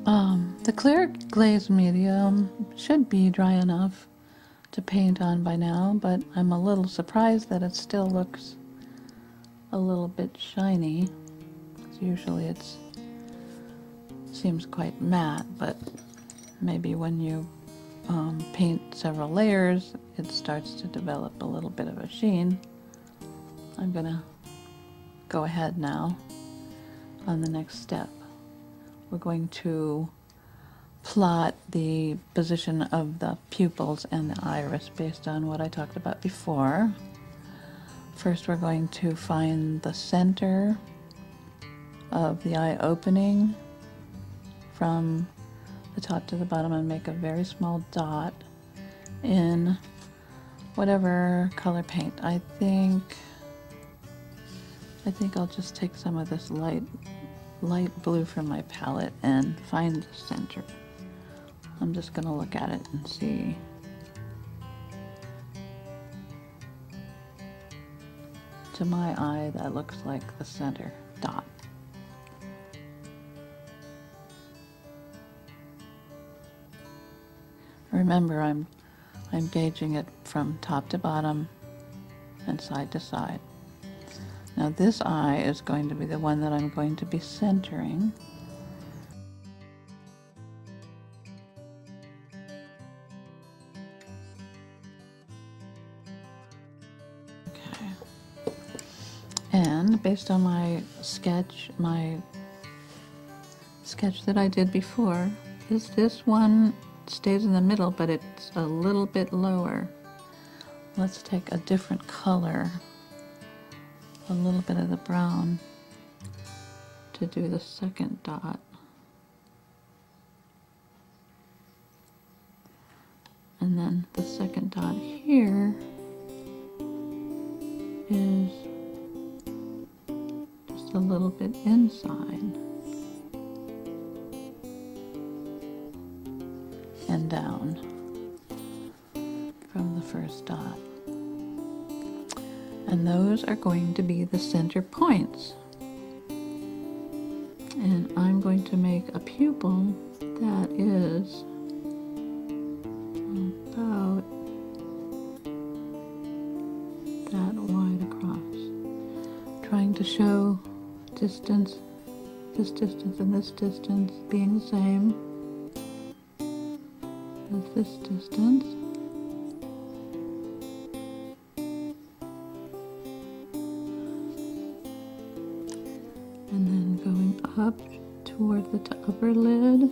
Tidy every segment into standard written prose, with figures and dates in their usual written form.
The clear glaze medium should be dry enough to paint on by now, but I'm a little surprised that it still looks a little bit shiny. 'Cause usually it seems quite matte, but maybe when you paint several layers, it starts to develop a little bit of a sheen. I'm gonna go ahead now on the next step. We're going to plot the position of the pupils and the iris based on what I talked about before. First, we're going to find the center of the eye opening from the top to the bottom and make a very small dot in whatever color paint. I think I'll just take some of this light blue from my palette and find the center. I'm just going to look at it and see. To my eye, that looks like the center dot. Remember, I'm gauging it from top to bottom and side to side. Now this eye is going to be the one that I'm going to be centering. Okay. And based on my sketch that I did before, this one stays in the middle, but it's a little bit lower. Let's take a different color, a little bit of the brown, to do the second dot. And then the second dot here is just a little bit inside and down from the first dot. And those are going to be the center points. And I'm going to make a pupil that is about that wide across. Trying to show distance, this distance and this distance being the same as this distance. And then going up toward the upper lid.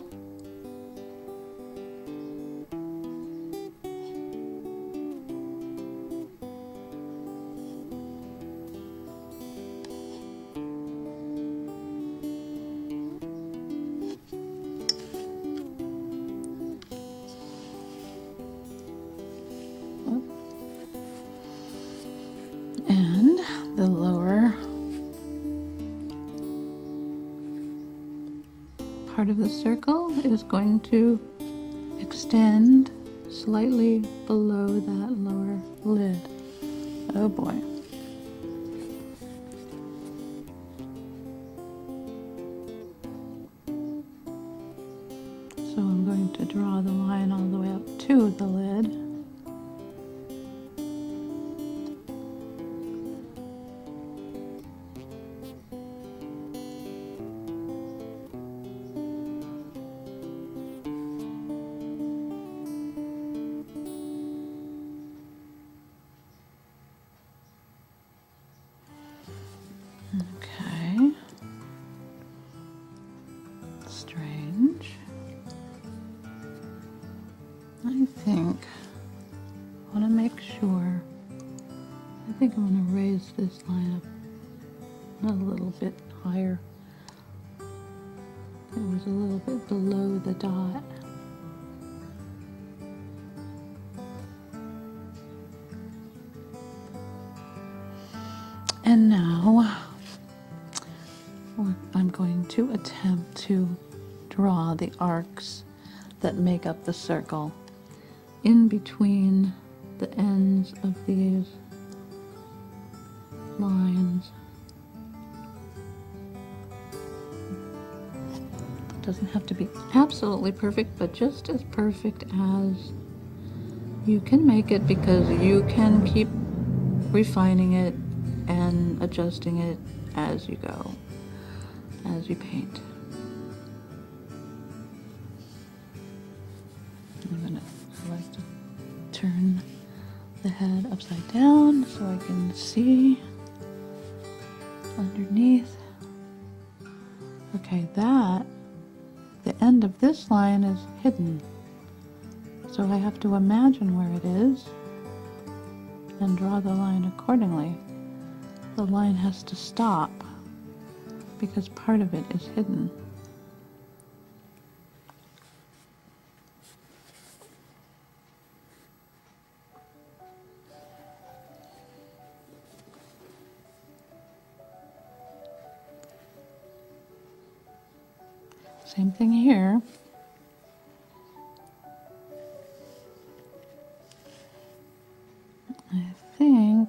And the lower part of the circle is going to extend slightly below that lower lid. Oh boy. So I'm going to draw the line all the way up to the lid. Okay. Strange. I think I want to make sure. I think I'm going to raise this line up a little bit higher. It was a little bit below the dot. And now I'm going to attempt to draw the arcs that make up the circle in between the ends of these lines. Doesn't have to be absolutely perfect, but just as perfect as you can make it, because you can keep refining it and adjusting it as you go, as you paint. I like to turn the head upside down so I can see underneath. Okay, the end of this line is hidden. So I have to imagine where it is and draw the line accordingly. The line has to stop because part of it is hidden. Same thing here. I think,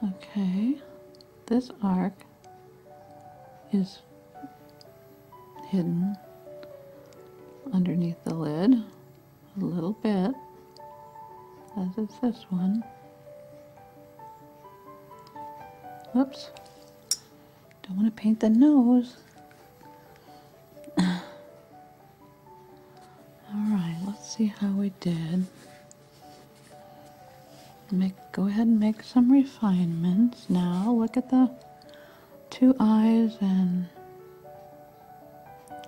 okay, this arc is hidden underneath the lid a little bit, as is this one. Whoops. Don't want to paint the nose. Alright, let's see how we did. Go ahead and make some refinements. Now look at the two eyes, and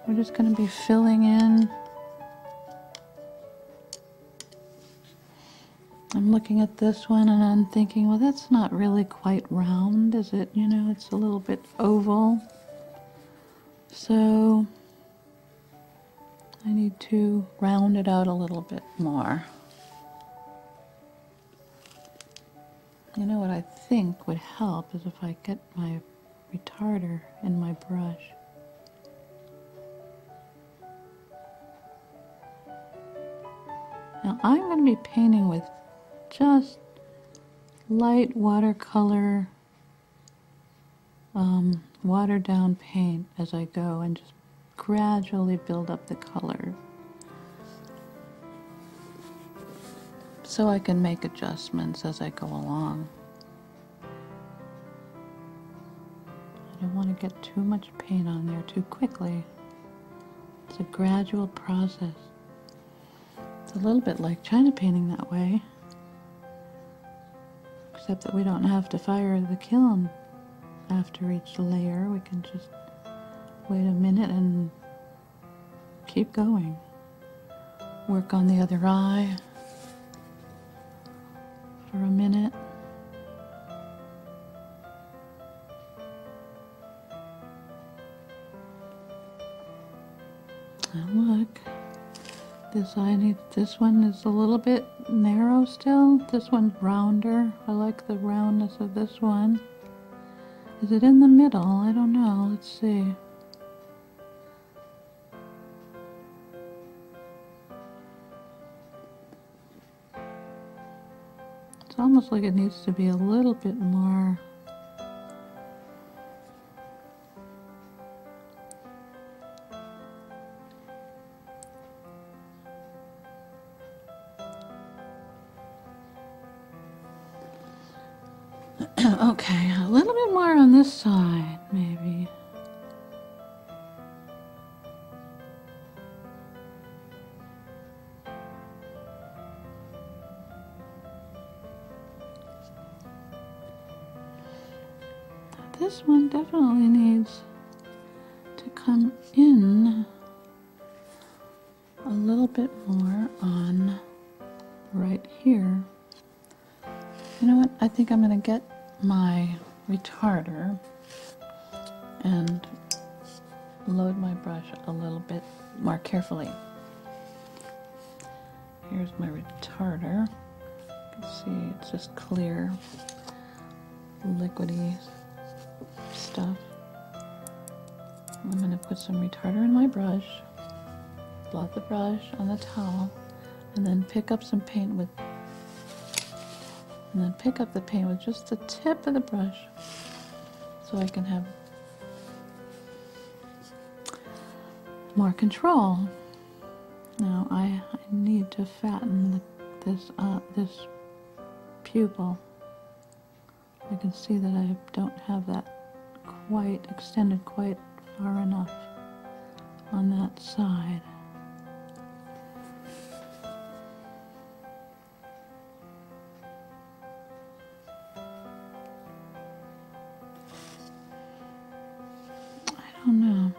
we're just going to be filling in. I'm looking at this one and I'm thinking, well, that's not really quite round, is it? You know, it's a little bit oval. So I need to round it out a little bit more. You know what I think would help is if I get my retarder in my brush. Now I'm going to be painting with just light watercolor, watered down paint as I go, and just gradually build up the color so I can make adjustments as I go along. I don't want to get too much paint on there too quickly. It's a gradual process. It's a little bit like China painting that way, except that we don't have to fire the kiln after each layer. We can just wait a minute and keep going. Work on the other eye for a minute. And look, this one is a little bit narrow still. This one's rounder. I like the roundness of this one. Is it in the middle? I don't know. Let's see. It's almost like it needs to be a little bit more. Okay, a little bit more on this side, maybe. This one definitely needs to come in a little bit more on right here. You know what? I think I'm going to get my retarder and load my brush a little bit more carefully. Here's my retarder. You can see it's just clear, liquidy stuff. I'm going to put some retarder in my brush, blot the brush on the towel, and then pick up some paint with pick up the paint with just the tip of the brush so I can have more control. Now I need to fatten this pupil. I can see that I don't have that quite extended quite far enough on that side. I don't know.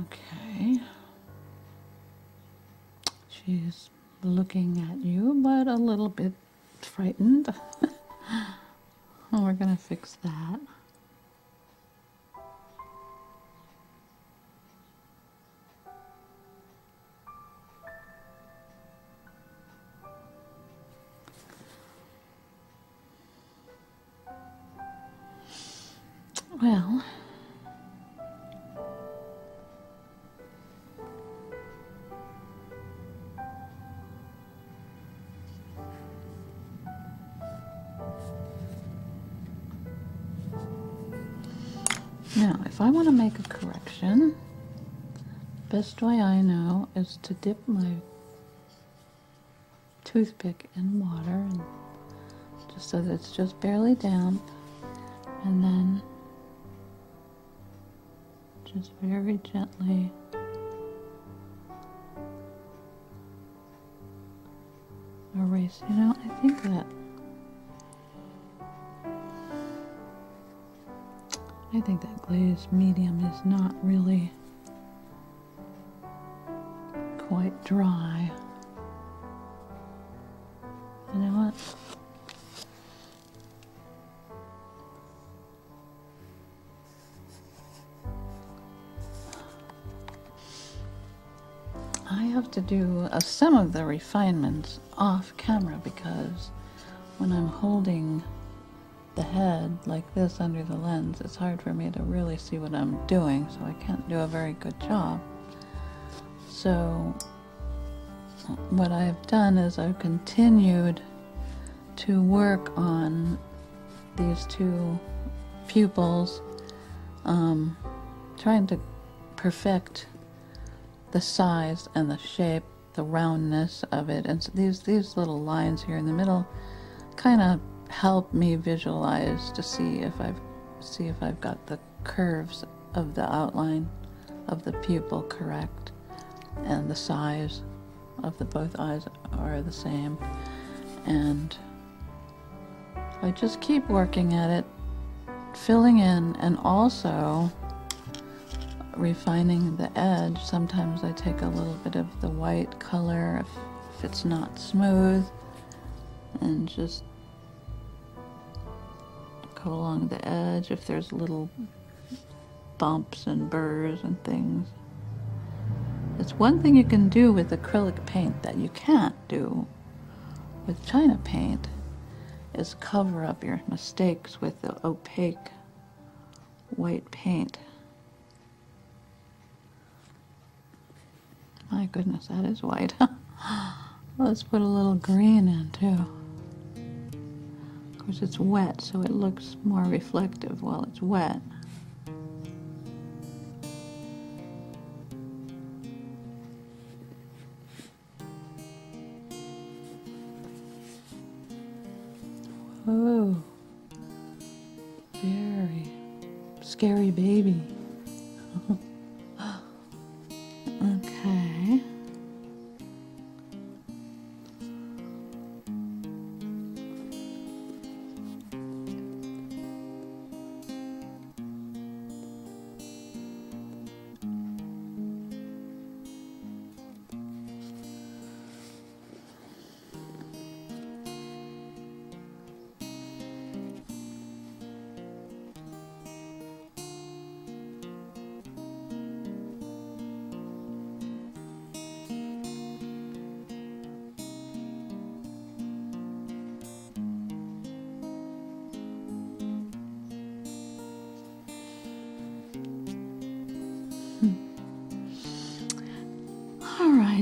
Okay. She's looking at you, but a little bit frightened. Well, we're gonna fix that. Well, now if I want to make a correction, best way I know is to dip my toothpick in water, and just so that it's just barely damp, and then just very gently erase. You know, I think that glazed medium is not really quite dry. You know what? I have to do some of the refinements off camera because when I'm holding the head like this under the lens, it's hard for me to really see what I'm doing, so I can't do a very good job. So what I've done is I've continued to work on these two pupils, trying to perfect the size and the shape, the roundness of it, and so these little lines here in the middle kind of help me visualize to see if I've got the curves of the outline of the pupil correct, and the size of the both eyes are the same. And I just keep working at it, filling in, and also refining the edge. Sometimes I take a little bit of the white color if it's not smooth, and just go along the edge if there's little bumps and burrs and things. It's one thing you can do with acrylic paint that you can't do with China paint, is cover up your mistakes with the opaque white paint. My goodness, that is white. Let's put a little green in too. Of course it's wet, so it looks more reflective while it's wet. Oh, very scary baby. Okay.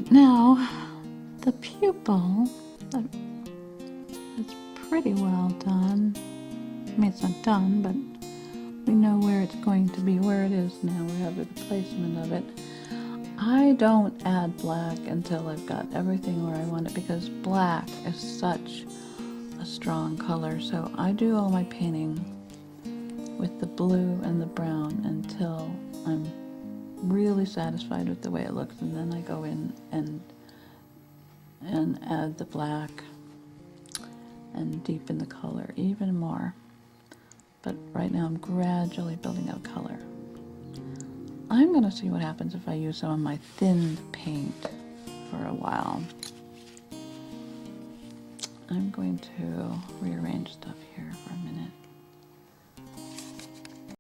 right, now the pupil is pretty well done. I mean, it's not done, but we know where it's going to be, where it is now. We have a placement of it. I don't add black until I've got everything where I want it, because black is such a strong color. So I do all my painting with the blue and the brown until I'm really satisfied with the way it looks, and then I go in and add the black and deepen the color even more. But right now I'm gradually building out color. I'm going to see what happens if I use some of my thin paint for a while. I'm going to rearrange stuff here for a minute.